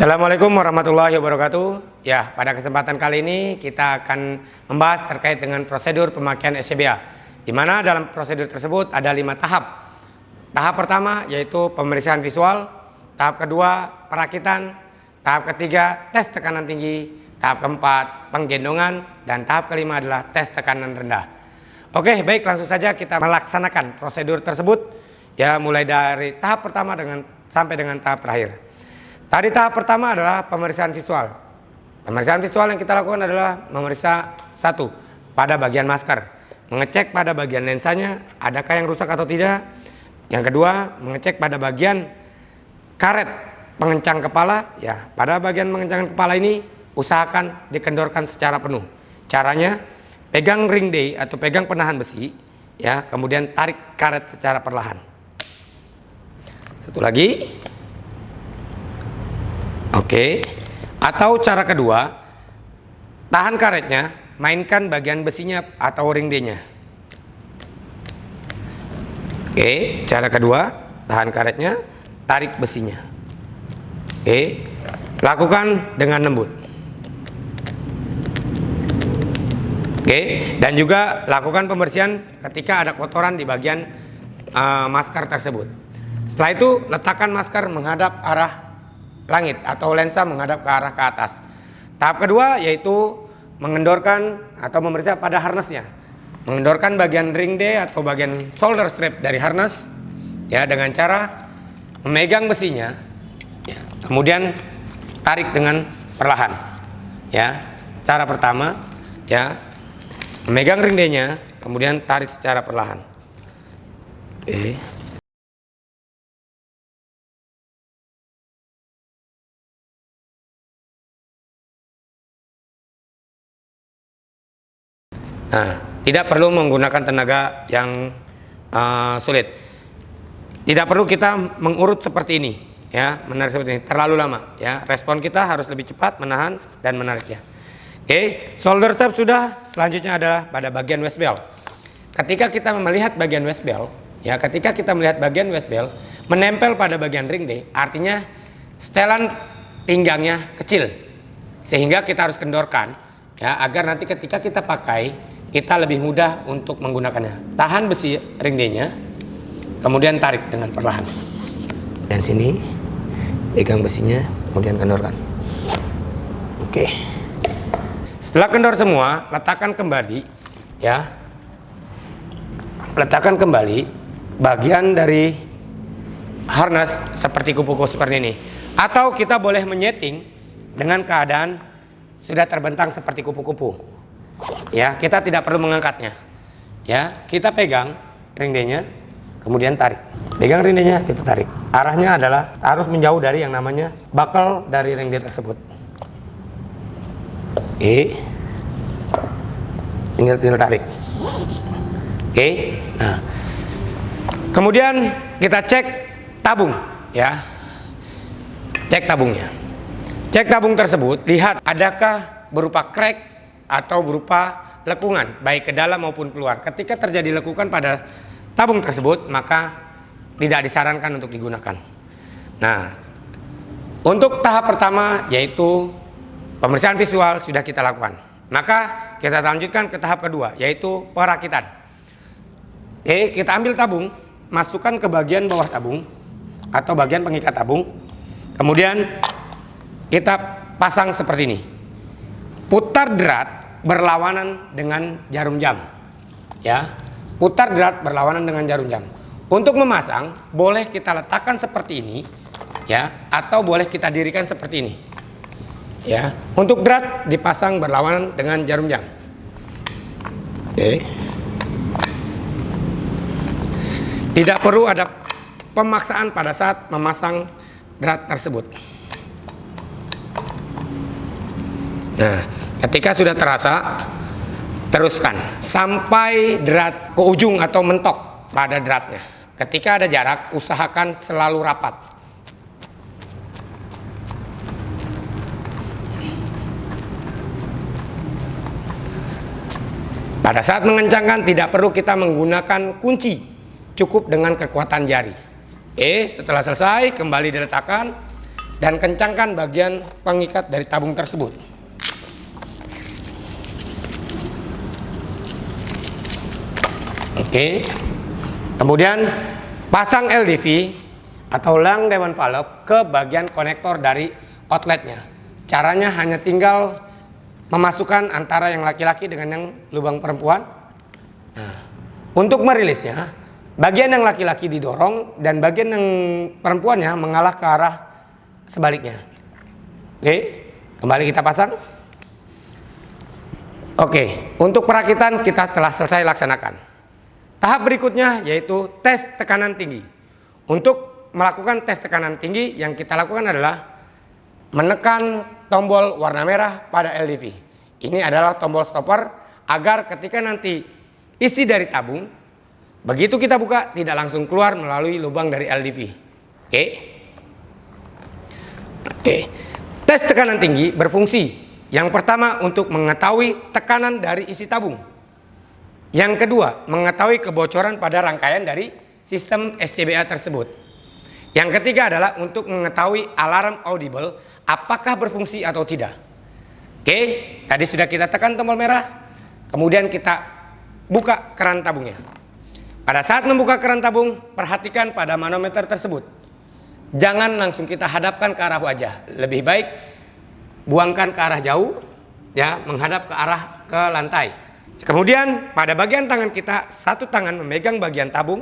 Assalamualaikum warahmatullahi wabarakatuh. Ya, pada kesempatan kali ini kita akan membahas terkait dengan prosedur pemakaian SCBA, di mana dalam prosedur tersebut ada 5 tahap. Tahap pertama yaitu pemeriksaan visual, tahap kedua perakitan, tahap ketiga tes tekanan tinggi, tahap keempat penggendongan, dan tahap kelima adalah tes tekanan rendah. Oke, baik, langsung saja kita melaksanakan prosedur tersebut. Ya, mulai dari tahap pertama sampai dengan tahap terakhir. Tadi tahap pertama adalah pemeriksaan visual. Pemeriksaan visual yang kita lakukan adalah memeriksa satu, pada bagian masker, mengecek pada bagian lensanya adakah yang rusak atau tidak. Yang kedua, mengecek pada bagian karet pengencang kepala. Ya, pada bagian pengencangan kepala ini usahakan dikendorkan secara penuh. Caranya, pegang ring D atau pegang penahan besi, ya, kemudian tarik karet secara perlahan. Satu lagi. Oke, atau cara kedua, tahan karetnya, mainkan bagian besinya atau ring D-nya. Oke, cara kedua, tahan karetnya, tarik besinya. Oke, lakukan dengan lembut. Oke, dan juga lakukan pembersihan ketika ada kotoran di bagian masker tersebut. Setelah itu, letakkan masker menghadap arah langit atau lensa menghadap ke arah ke atas. Tahap kedua yaitu mengendorkan atau memeriksa pada harnessnya. Mengendorkan bagian ring D atau bagian shoulder strap dari harness, ya, dengan cara memegang besinya, ya, kemudian tarik dengan perlahan. Ya, cara pertama, ya, memegang ring D-nya, kemudian tarik secara perlahan. Oke. Nah, tidak perlu menggunakan tenaga yang sulit. Tidak perlu kita mengurut seperti ini, ya, menarik seperti ini terlalu lama, ya. Respon kita harus lebih cepat menahan dan menariknya. Oke, shoulder strap sudah. Selanjutnya adalah pada bagian waist belt. Ketika kita melihat bagian waist belt, ya, ketika kita melihat bagian waist belt menempel pada bagian ring D, artinya setelan pinggangnya kecil, sehingga kita harus kendorkan, ya, agar nanti ketika kita pakai kita lebih mudah untuk menggunakannya. Tahan besi ring D-nya, kemudian tarik dengan perlahan. Dan sini pegang besinya, kemudian kendorkan. Oke. Setelah kendor semua, letakkan kembali, ya. Letakkan kembali bagian dari harness seperti kupu-kupu seperti ini. Atau kita boleh menyeting dengan keadaan sudah terbentang seperti kupu-kupu. Ya, kita tidak perlu mengangkatnya. Ya, kita pegang ring D-nya, kemudian tarik. Pegang ring D-nya, kita tarik. Arahnya adalah harus menjauh dari yang namanya buckle dari ring D tersebut. Oke. Tinggal tarik. Oke. Nah, kemudian kita cek tabung, ya. Cek tabungnya. Cek tabung tersebut, lihat adakah berupa crack atau berupa lekungan, baik ke dalam maupun keluar. Ketika terjadi lekukan pada tabung tersebut, maka tidak disarankan untuk digunakan. Nah, untuk tahap pertama yaitu pemeriksaan visual sudah kita lakukan. Maka kita lanjutkan ke tahap kedua yaitu perakitan. Oke, kita ambil tabung, masukkan ke bagian bawah tabung atau bagian pengikat tabung. Kemudian kita pasang seperti ini. Putar derat berlawanan dengan jarum jam, ya. Putar derat berlawanan dengan jarum jam. Untuk memasang boleh kita letakkan seperti ini, ya, atau boleh kita dirikan seperti ini, ya. Untuk derat dipasang berlawanan dengan jarum jam. Oke. Tidak perlu ada pemaksaan pada saat memasang derat tersebut. Nah, ketika sudah terasa, teruskan sampai derat ke ujung atau mentok pada deratnya. Ketika ada jarak, usahakan selalu rapat. Pada saat mengencangkan tidak perlu kita menggunakan kunci, cukup dengan kekuatan jari. Setelah selesai kembali diletakkan, dan kencangkan bagian pengikat dari tabung tersebut. Oke. Kemudian pasang LDV atau Lang Demand Valve ke bagian konektor dari outletnya. Caranya hanya tinggal memasukkan antara yang laki-laki dengan yang lubang perempuan. Nah, untuk merilisnya, bagian yang laki-laki didorong dan bagian yang perempuannya mengalah ke arah sebaliknya. Oke, kembali kita pasang. Oke, untuk perakitan kita telah selesai laksanakan. Tahap berikutnya yaitu tes tekanan tinggi. Untuk melakukan tes tekanan tinggi yang kita lakukan adalah menekan tombol warna merah pada LDV. Ini adalah tombol stopper agar ketika nanti isi dari tabung, begitu kita buka tidak langsung keluar melalui lubang dari LDV. Oke. Tes tekanan tinggi berfungsi yang pertama untuk mengetahui tekanan dari isi tabung. Yang kedua, mengetahui kebocoran pada rangkaian dari sistem SCBA tersebut. Yang ketiga adalah untuk mengetahui alarm audible apakah berfungsi atau tidak. Oke, tadi sudah kita tekan tombol merah, kemudian kita buka keran tabungnya. Pada saat membuka keran tabung, perhatikan pada manometer tersebut. Jangan langsung kita hadapkan ke arah wajah. Lebih baik buangkan ke arah jauh, ya, menghadap ke arah ke lantai. Kemudian pada bagian tangan kita, satu tangan memegang bagian tabung,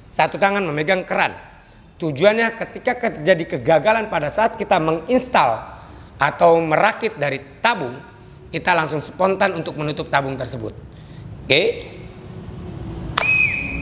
satu tangan memegang keran. Tujuannya ketika terjadi kegagalan pada saat kita menginstal atau merakit dari tabung, kita langsung spontan untuk menutup tabung tersebut. Oke.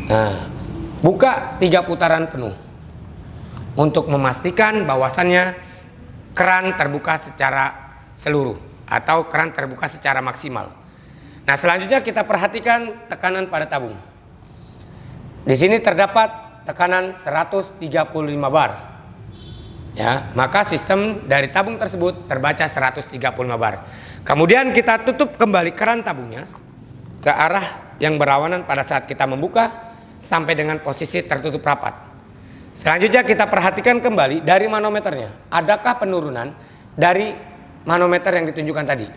Nah, buka 3 putaran penuh untuk memastikan bahwasannya keran terbuka secara seluruh atau keran terbuka secara maksimal. Nah, selanjutnya kita perhatikan tekanan pada tabung. Di sini terdapat tekanan 135 bar. Ya, maka sistem dari tabung tersebut terbaca 135 bar. Kemudian kita tutup kembali keran tabungnya ke arah yang berlawanan pada saat kita membuka sampai dengan posisi tertutup rapat. Selanjutnya kita perhatikan kembali dari manometernya. Adakah penurunan dari manometer yang ditunjukkan tadi?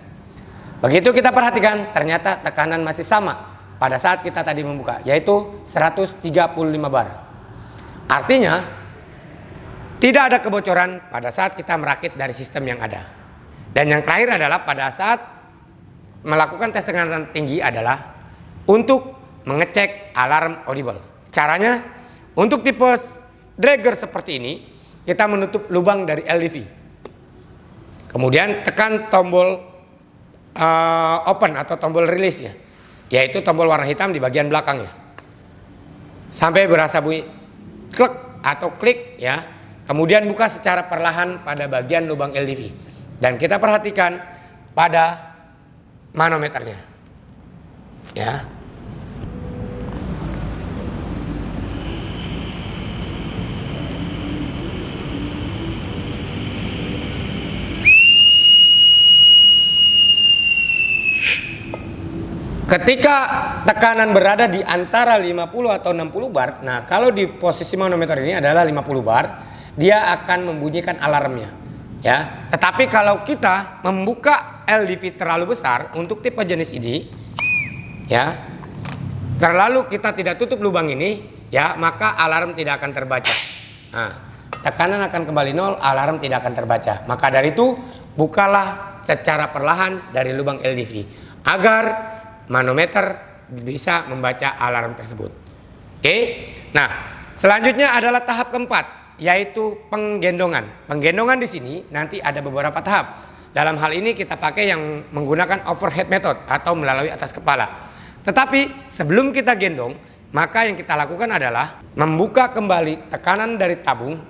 Begitu kita perhatikan, ternyata tekanan masih sama pada saat kita tadi membuka, yaitu 135 bar. Artinya tidak ada kebocoran pada saat kita merakit dari sistem yang ada. Dan yang terakhir adalah pada saat melakukan tes tekanan tinggi adalah untuk mengecek alarm audible. Caranya, untuk tipe dragger seperti ini, kita menutup lubang dari LDV. Kemudian tekan tombol open atau tombol release ya, yaitu tombol warna hitam di bagian belakangnya, sampai berasa bunyi klik atau klik ya. Kemudian buka secara perlahan pada bagian lubang LDV dan kita perhatikan pada manometernya ya. Ketika tekanan berada di antara 50 atau 60 bar, nah kalau di posisi manometer ini adalah 50 bar, dia akan membunyikan alarmnya. Ya, tetapi kalau kita membuka LDV terlalu besar untuk tipe jenis ini, ya, terlalu kita tidak tutup lubang ini, ya, maka alarm tidak akan terbaca. Nah, tekanan akan kembali nol, alarm tidak akan terbaca. Maka dari itu, bukalah secara perlahan dari lubang LDV agar manometer bisa membaca alarm tersebut. Oke. Nah, selanjutnya adalah tahap keempat, yaitu penggendongan. Penggendongan di sini nanti ada beberapa tahap. Dalam hal ini kita pakai yang menggunakan overhead method atau melalui atas kepala. Tetapi sebelum kita gendong, maka yang kita lakukan adalah membuka kembali tekanan dari tabung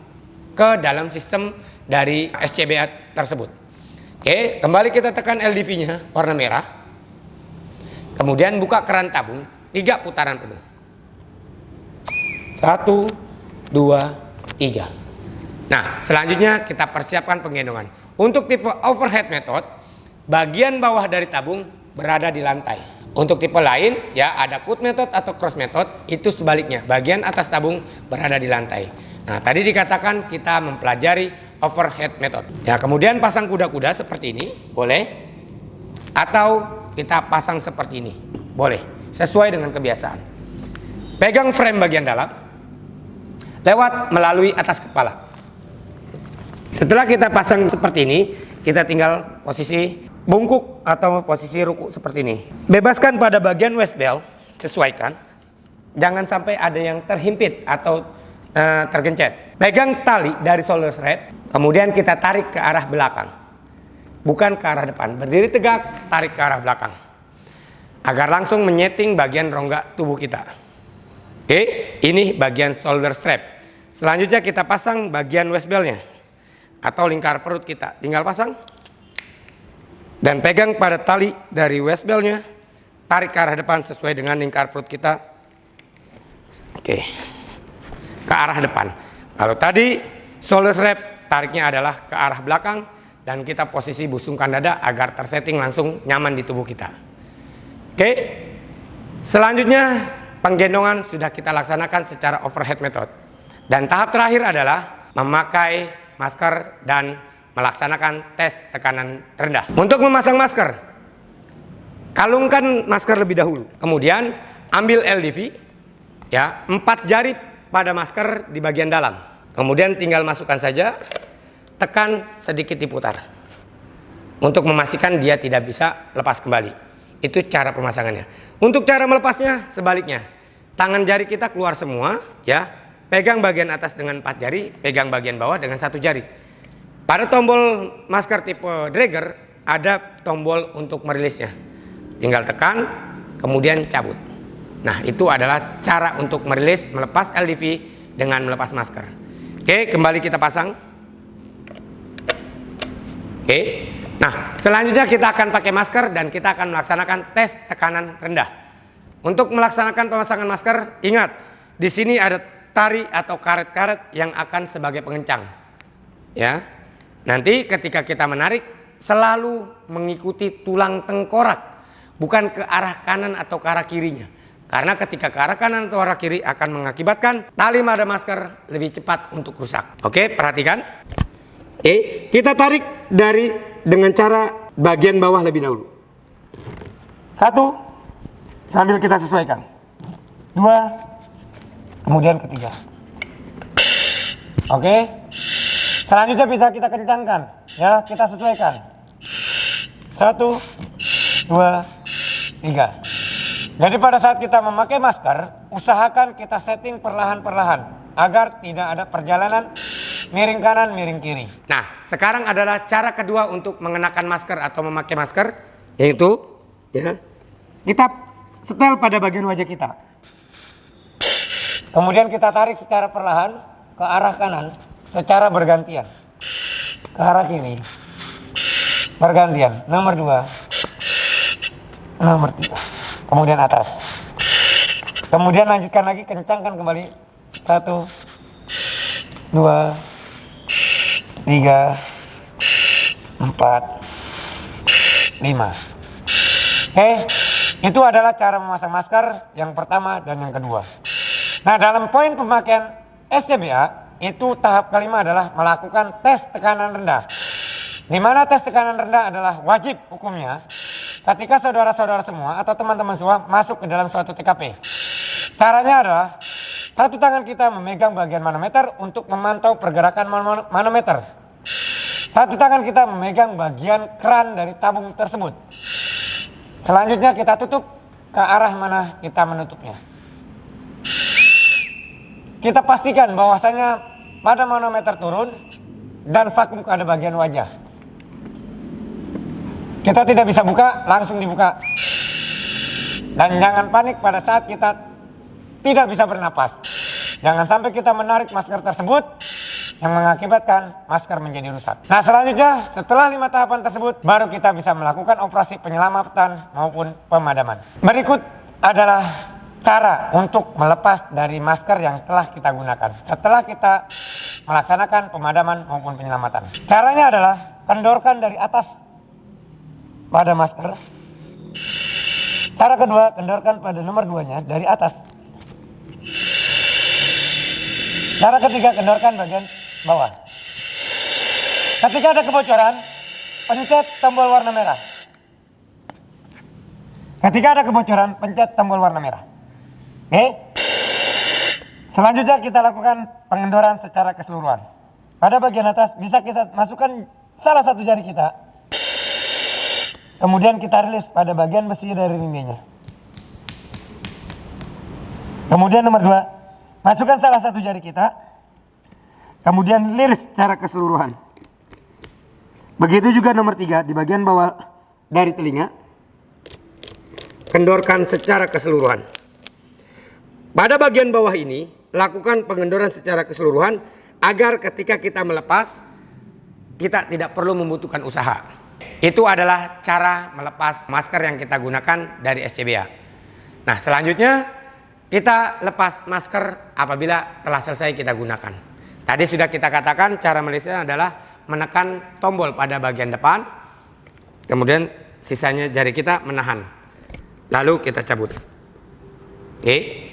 ke dalam sistem dari SCBA tersebut. Oke, kembali kita tekan LDV-nya warna merah. Kemudian buka keran tabung 3 putaran penuh. 1, 2, 3. Nah, selanjutnya kita persiapkan penggendongan. Untuk tipe overhead method, bagian bawah dari tabung berada di lantai. Untuk tipe lain, ya ada cut method atau cross method, itu sebaliknya. Bagian atas tabung berada di lantai. Nah, tadi dikatakan kita mempelajari overhead method. Ya, kemudian pasang kuda-kuda seperti ini, boleh. Atau kita pasang seperti ini, boleh. Sesuai dengan kebiasaan. Pegang frame bagian dalam, lewat melalui atas kepala. Setelah kita pasang seperti ini, kita tinggal posisi bungkuk atau posisi ruku seperti ini. Bebaskan pada bagian waist belt, sesuaikan. Jangan sampai ada yang terhimpit atau tergencet. Pegang tali dari shoulder strap, kemudian kita tarik ke arah belakang, bukan ke arah depan. Berdiri tegak, tarik ke arah belakang, agar langsung menyeting bagian rongga tubuh kita. Oke, ini bagian shoulder strap. Selanjutnya kita pasang bagian waist beltnya atau lingkar perut kita. Tinggal pasang dan pegang pada tali dari waist beltnya, tarik ke arah depan sesuai dengan lingkar perut kita. Oke, ke arah depan. Kalau tadi shoulder strap tariknya adalah ke arah belakang dan kita posisi busungkan dada agar tersetting langsung nyaman di tubuh kita. Oke, selanjutnya penggendongan sudah kita laksanakan secara overhead method. Dan tahap terakhir adalah memakai masker dan melaksanakan tes tekanan rendah. Untuk memasang masker, kalungkan masker lebih dahulu. Kemudian ambil LDV. Ya, 4 jari pada masker di bagian dalam. Kemudian tinggal masukkan saja, tekan sedikit diputar. Untuk memastikan dia tidak bisa lepas kembali. Itu cara pemasangannya. Untuk cara melepasnya sebaliknya. Tangan jari kita keluar semua, ya. Pegang bagian atas dengan 4 jari, pegang bagian bawah dengan 1 jari. Pada tombol masker tipe dragger ada tombol untuk merilisnya. Tinggal tekan, kemudian cabut. Nah, itu adalah cara untuk merilis, melepas LDV dengan melepas masker. Oke, kembali kita pasang. Oke, nah selanjutnya kita akan pakai masker dan kita akan melaksanakan tes tekanan rendah. Untuk melaksanakan pemasangan masker, ingat di sini ada tari atau karet-karet yang akan sebagai pengencang. Ya, nanti ketika kita menarik selalu mengikuti tulang tengkorak, bukan ke arah kanan atau ke arah kirinya. Karena ketika ke arah kanan atau arah kiri akan mengakibatkan tali pada masker lebih cepat untuk rusak. Oke, perhatikan. Kita tarik dengan cara bagian bawah lebih dahulu. 1, sambil kita sesuaikan. 2, kemudian ketiga. Oke. Selanjutnya bisa kita kencangkan. Ya, kita sesuaikan. 1, 2, 3. Jadi pada saat kita memakai masker, usahakan kita setting perlahan-perlahan agar tidak ada perjalanan miring kanan, miring kiri. Nah, sekarang adalah cara kedua untuk mengenakan masker atau memakai masker, yaitu ya, kita setel pada bagian wajah kita. Kemudian kita tarik secara perlahan ke arah kanan secara bergantian. Ke arah kiri. Bergantian. Nomor 2. Nomor 3. Kemudian atas. Kemudian lanjutkan lagi, kencangkan kembali. 1, 2, 3, 4, 5. Oke, itu adalah cara memasang masker yang pertama dan yang kedua. Nah, dalam poin pemakaian SCBA itu tahap kelima adalah melakukan tes tekanan rendah. Di mana tes tekanan rendah adalah wajib hukumnya ketika saudara-saudara semua atau teman-teman semua masuk ke dalam suatu TKP. Caranya adalah satu tangan kita memegang bagian manometer untuk memantau pergerakan manometer. Satu tangan kita memegang bagian keran dari tabung tersebut. Selanjutnya kita tutup ke arah mana kita menutupnya. Kita pastikan bahwasanya pada manometer turun dan vakum pada bagian wajah. Kita tidak bisa buka, langsung dibuka. Dan jangan panik pada saat kita tidak bisa bernapas. Jangan sampai kita menarik masker tersebut yang mengakibatkan masker menjadi rusak. Nah, selanjutnya setelah 5 tahapan tersebut baru kita bisa melakukan operasi penyelamatan maupun pemadaman. Berikut adalah cara untuk melepas dari masker yang telah kita gunakan setelah kita melaksanakan pemadaman maupun penyelamatan. Caranya adalah kendorkan dari atas pada masker. Cara kedua, kendorkan pada nomor 2-nya dari atas. Cara ketiga, kendorkan bagian bawah. Ketika ada kebocoran, pencet tombol warna merah. Ketika ada kebocoran, pencet tombol warna merah. Oke. Selanjutnya kita lakukan pengendoran secara keseluruhan. Pada bagian atas bisa kita masukkan salah satu jari kita. Kemudian kita rilis pada bagian besi dari ringdenya. Kemudian nomor 2, masukkan salah satu jari kita. Kemudian liris secara keseluruhan. Begitu juga nomor 3, di bagian bawah dari telinga. Kendorkan secara keseluruhan. Pada bagian bawah ini, lakukan pengendoran secara keseluruhan agar ketika kita melepas, kita tidak perlu membutuhkan usaha. Itu adalah cara melepas masker yang kita gunakan dari SCBA. Nah, selanjutnya kita lepas masker apabila telah selesai kita gunakan. Tadi sudah kita katakan cara melepasnya adalah menekan tombol pada bagian depan, kemudian sisanya jari kita menahan, lalu kita cabut. Oke.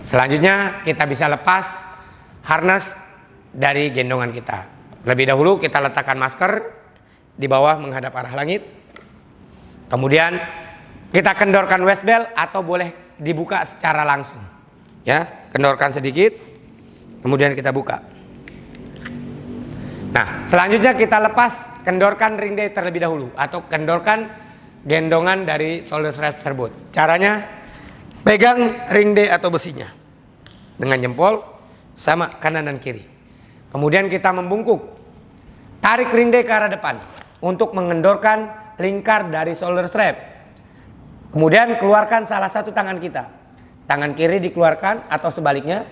Selanjutnya kita bisa lepas harness dari gendongan kita. Lebih dahulu kita letakkan masker di bawah menghadap arah langit. Kemudian kita kendorkan waist belt atau boleh dibuka secara langsung. Ya, kendorkan sedikit. Kemudian kita buka. Nah, selanjutnya kita lepas, kendorkan ring day terlebih dahulu atau kendorkan gendongan dari shoulder strap tersebut. Caranya pegang ring day atau besinya dengan jempol sama kanan dan kiri. Kemudian kita membungkuk, tarik ring day ke arah depan untuk mengendorkan lingkar dari shoulder strap. Kemudian keluarkan salah satu tangan kita, tangan kiri dikeluarkan atau sebaliknya,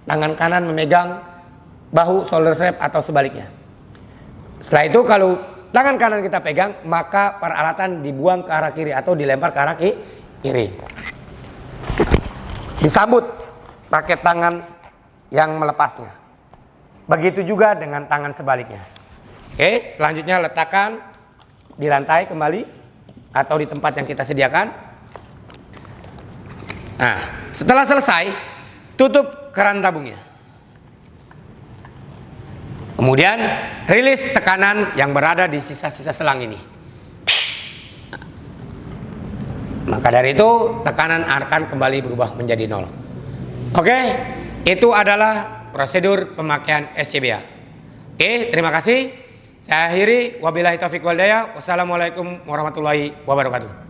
tangan kanan memegang bahu shoulder strap atau sebaliknya. Setelah itu kalau tangan kanan kita pegang, maka peralatan dibuang ke arah kiri atau dilempar ke arah kiri. Disambut pakai tangan yang melepasnya. Begitu juga dengan tangan sebaliknya. Oke, selanjutnya letakkan di lantai kembali atau di tempat yang kita sediakan. Nah, setelah selesai, tutup keran tabungnya. Kemudian rilis tekanan yang berada di sisa-sisa selang ini. Maka dari itu tekanan akan kembali berubah menjadi 0. Oke, itu adalah prosedur pemakaian SCBA. Oke, terima kasih. Saya akhiri, wabillahi taufiq wal hidayah. Wassalamualaikum warahmatullahi wabarakatuh.